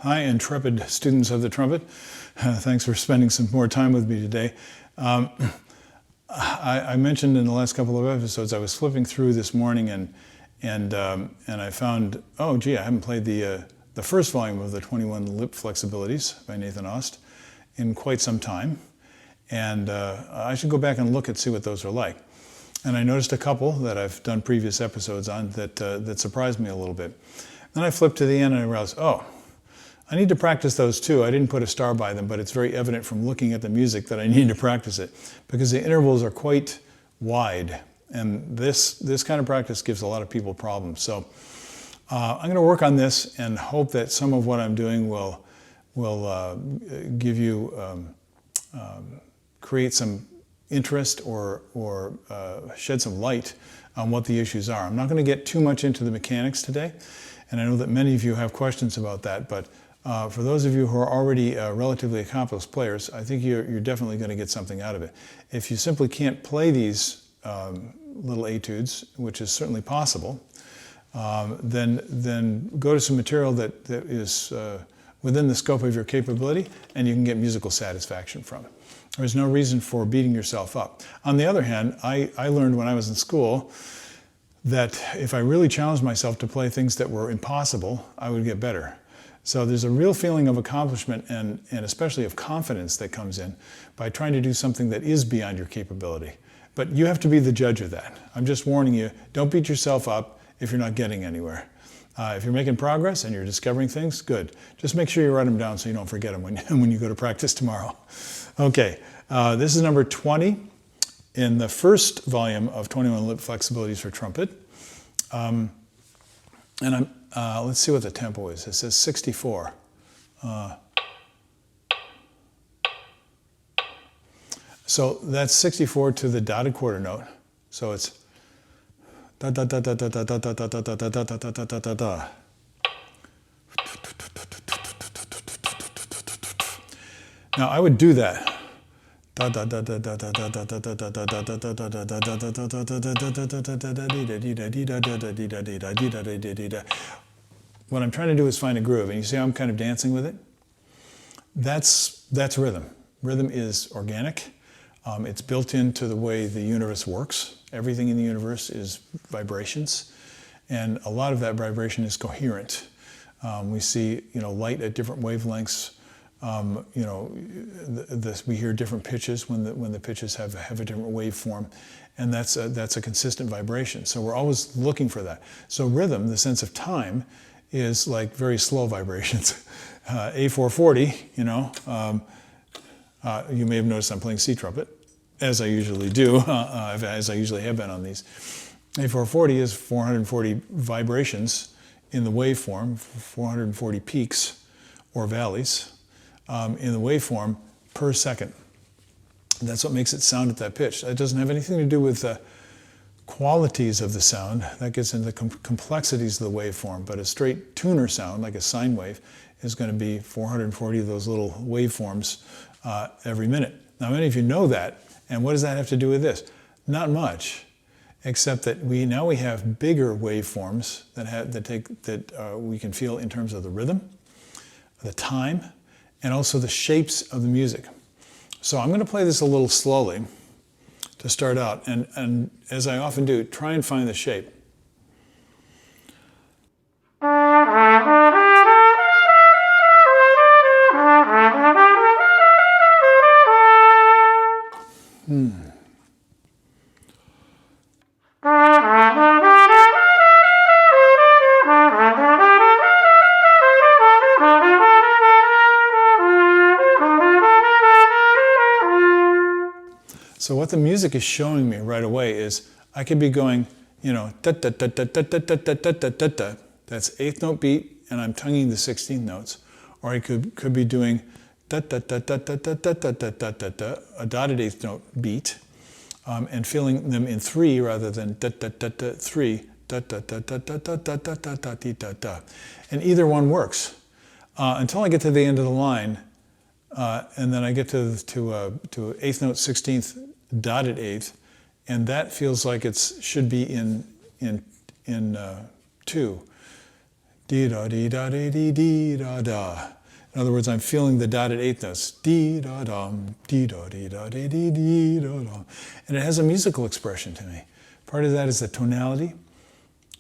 Hi, intrepid students of the trumpet. Thanks for spending some more time with me today. I mentioned in the last couple of episodes I was flipping through this morning and I found, oh gee, I haven't played the first volume of the 21 Lip Flexibilities by Nathan Ost in quite some time, and I should go back and look and see what those are like. And I noticed a couple that I've done previous episodes on that surprised me a little bit. Then I flipped to the end and I realized, oh, I need to practice those too. I didn't put a star by them, but it's very evident from looking at the music that I need to practice it because the intervals are quite wide, and this kind of practice gives a lot of people problems. So I'm going to work on this and hope that some of what I'm doing will give you create some interest or shed some light on what the issues are. I'm not going to get too much into the mechanics today, and I know that many of you have questions about that, but for those of you who are already relatively accomplished players, I think you're definitely going to get something out of it. If you simply can't play these little etudes, which is certainly possible, then go to some material that is within the scope of your capability, and you can get musical satisfaction from it. There's no reason for beating yourself up. On the other hand, I learned when I was in school that if I really challenged myself to play things that were impossible, I would get better. So there's a real feeling of accomplishment and especially of confidence that comes in by trying to do something that is beyond your capability. But you have to be the judge of that. I'm just warning you, don't beat yourself up if you're not getting anywhere. If you're making progress and you're discovering things, good. Just make sure you write them down so you don't forget them when you go to practice tomorrow. Okay, this is number 20 in the first volume of 21 Lip Flexibilities for Trumpet. And let's see what the tempo is. It says 64. So that's 64 to the dotted quarter note. So it's da da da da da da da da da da da da da da da da da. Now I would do that. What I'm trying to do is find a groove, and you see how I'm kind of dancing with it? That's rhythm. Rhythm is organic. It's built into the way the universe works. Everything in the universe is vibrations, and a lot of that vibration is coherent. We see, light at different wavelengths. We hear different pitches when the pitches have a different waveform, and that's a consistent vibration. So we're always looking for that. So rhythm, the sense of time, is like very slow vibrations. A440, you may have noticed I'm playing C trumpet, as I usually do, as I usually have been on these. A440 is 440 vibrations in the waveform, 440 peaks or valleys in the waveform per second. That's what makes it sound at that pitch. That doesn't have anything to do with the qualities of the sound. That gets into the complexities of the waveform, but a straight tuner sound, like a sine wave, is going to be 440 of those little waveforms every minute. Now, many of you know that, and what does that have to do with this? Not much, except that we have bigger waveforms that we can feel in terms of the rhythm, the time, and also the shapes of the music. So I'm going to play this a little slowly to start out, and as I often do, try and find the shape. So what the music is showing me right away is I could be going, da da da da da da da da da da da da. That's eighth note beat, and I'm tonguing the 16th notes. Or I could be doing da da da da da da da da da da da da, a dotted eighth note beat, and feeling them in three rather than da da da da three, da da da da da da da da da da da da. And either one works until I get to the end of the line, and then I get to eighth note 16th dotted eighth, and that feels like it should be in 2. dee da dee da dee dee dee da da. In other words, I'm feeling the dotted eighth notes. Dee da dum, dee da dee da dee dee dee da dum. And it has a musical expression to me. Part of that is the tonality,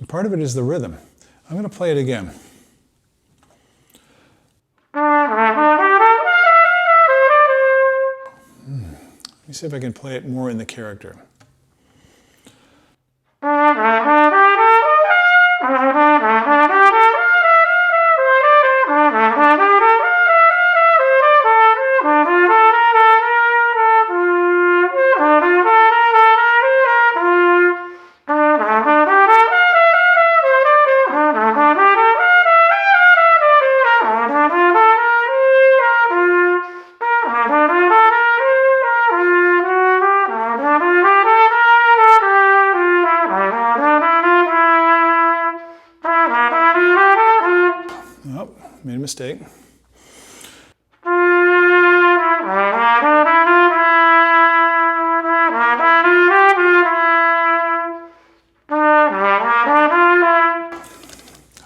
and part of it is the rhythm. I'm going to play it again. Let me see if I can play it more in the character. Made a mistake. I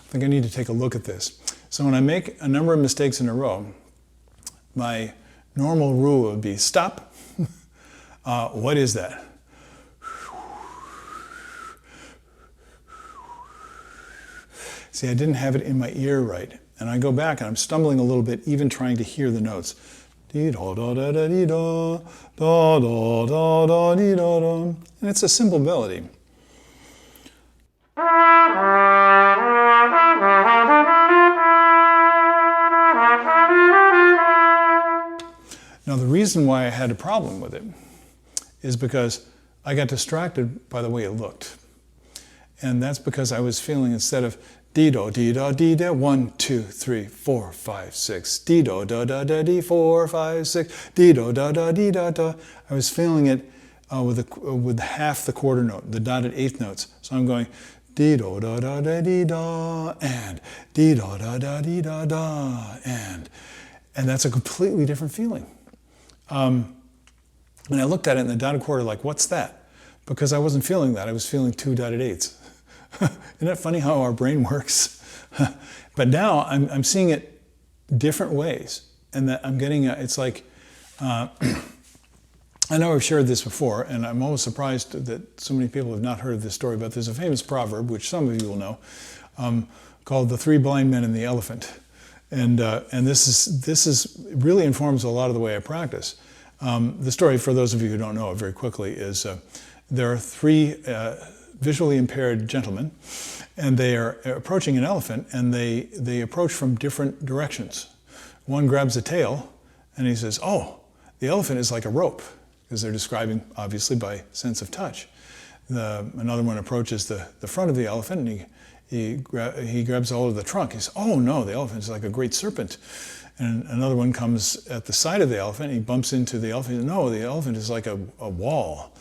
think I need to take a look at this. So when I make a number of mistakes in a row, my normal rule would be stop. What is that? See, I didn't have it in my ear right. And I go back and I'm stumbling a little bit, even trying to hear the notes. Dee da da da da dee da, da da da da dee da da. And it's a simple melody. Now the reason why I had a problem with it is because I got distracted by the way it looked. And that's because I was feeling, instead of dee do dee da dee da, 1, 2, 3, 4, 5, 6, dee do da da da dee 4, 5, 6, dee do da da dee da da. I was feeling it with half the quarter note, the dotted eighth notes. So I'm going dee do da da da dee da, and dee do da da dee da da, and that's a completely different feeling. And I looked at it in the dotted quarter like, what's that? Because I wasn't feeling that. I was feeling 2 dotted eighths. Isn't that funny how our brain works? But now I'm seeing it different ways, and that I'm getting it's like, I know I've shared this before, and I'm always surprised that so many people have not heard of this story, but there's a famous proverb, which some of you will know, called The Three Blind Men and the Elephant. And this really informs a lot of the way I practice. The story, for those of you who don't know it very quickly, is there are 3 visually impaired gentlemen, and they are approaching an elephant, and they approach from different directions. One grabs the tail, and he says, "Oh, the elephant is like a rope," because they're describing, obviously, by sense of touch. Another one approaches the front of the elephant, and he grabs hold of the trunk. He says, "Oh no, the elephant is like a great serpent." And another one comes at the side of the elephant, and he bumps into the elephant. He says, "No, the elephant is like a wall."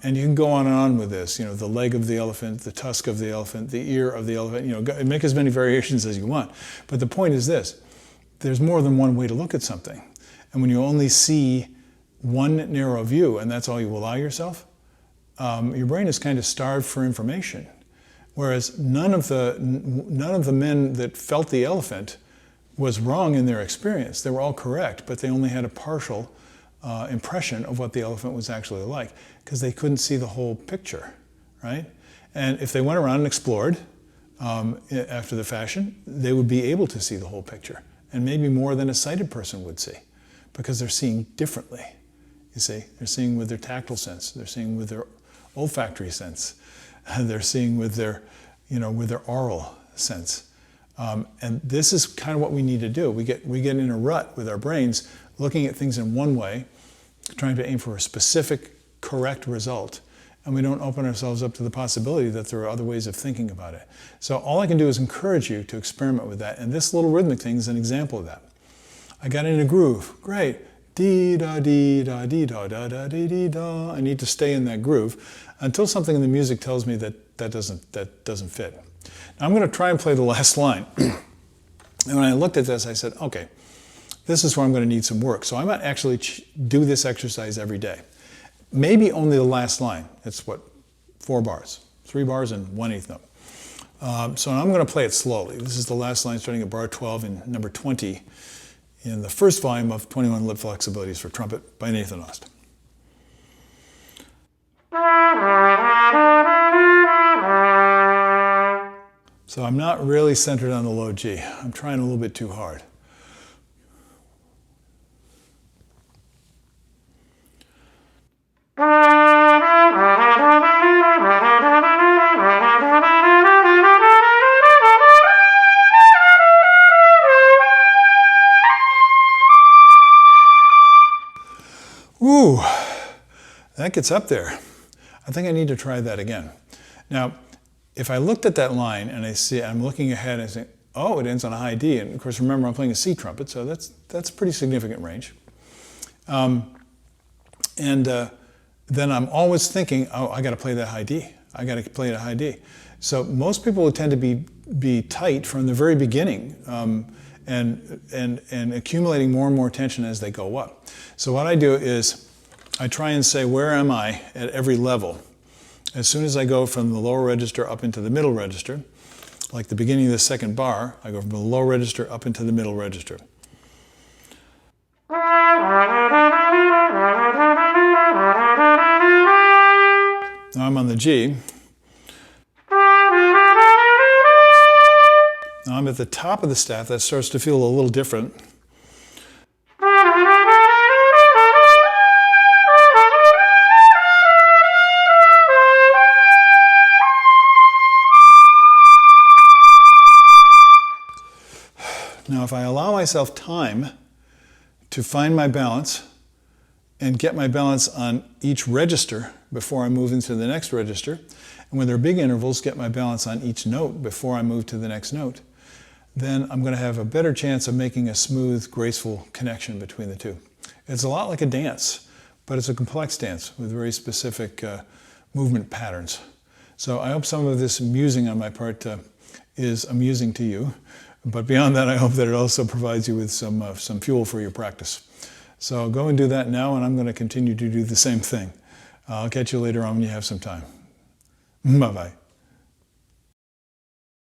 And you can go on and on with this, the leg of the elephant, the tusk of the elephant, the ear of the elephant, make as many variations as you want. But the point is this: there's more than one way to look at something. And when you only see one narrow view, and that's all you allow yourself, your brain is kind of starved for information. Whereas none of the men that felt the elephant was wrong in their experience. They were all correct, but they only had a partial impression of what the elephant was actually like, because they couldn't see the whole picture, right? And if they went around and explored after the fashion, they would be able to see the whole picture, and maybe more than a sighted person would see, because they're seeing differently. You see, they're seeing with their tactile sense, they're seeing with their olfactory sense, they're seeing with their, with their oral sense. And this is kind of what we need to do. We get in a rut with our brains, looking at things in one way, trying to aim for a specific, correct result, and we don't open ourselves up to the possibility that there are other ways of thinking about it. So all I can do is encourage you to experiment with that, and this little rhythmic thing is an example of that. I got in a groove, great. Dee da dee da dee da da da dee dee da. I need to stay in that groove until something in the music tells me that doesn't fit. Now I'm going to try and play the last line. And when I looked at this, I said, okay, this is where I'm going to need some work. So I might actually do this exercise every day. Maybe only the last line. It's what, 4 bars, 3 bars and 1/8 note. So I'm going to play it slowly. This is the last line starting at bar 12 in number 20 in the first volume of 21 Lip Flexibilities for Trumpet by Nathan Ost. So I'm not really centered on the low G. I'm trying a little bit too hard. Ooh, that gets up there. I think I need to try that again. Now, if I looked at that line and I'm looking ahead and I say, oh, it ends on a high D, and of course remember I'm playing a C trumpet, so that's a pretty significant range. Then I'm always thinking, oh, I got to play that high D. I got to play it a high D. So most people would tend to be tight from the very beginning, and accumulating more and more tension as they go up. So what I do is I try and say, where am I at every level? As soon as I go from the lower register up into the middle register, like the beginning of the second bar, I go from the low register up into the middle register. Now I'm on the G. Now I'm at the top of the staff. That starts to feel a little different. Now if I allow myself time to find my balance and get my balance on each register before I move into the next register, and when there are big intervals, get my balance on each note before I move to the next note, then I'm going to have a better chance of making a smooth, graceful connection between the two. It's a lot like a dance, but it's a complex dance with very specific movement patterns. So I hope some of this musing on my part is amusing to you, but beyond that, I hope that it also provides you with some fuel for your practice. So go and do that now, and I'm going to continue to do the same thing. I'll catch you later on when you have some time. Bye-bye.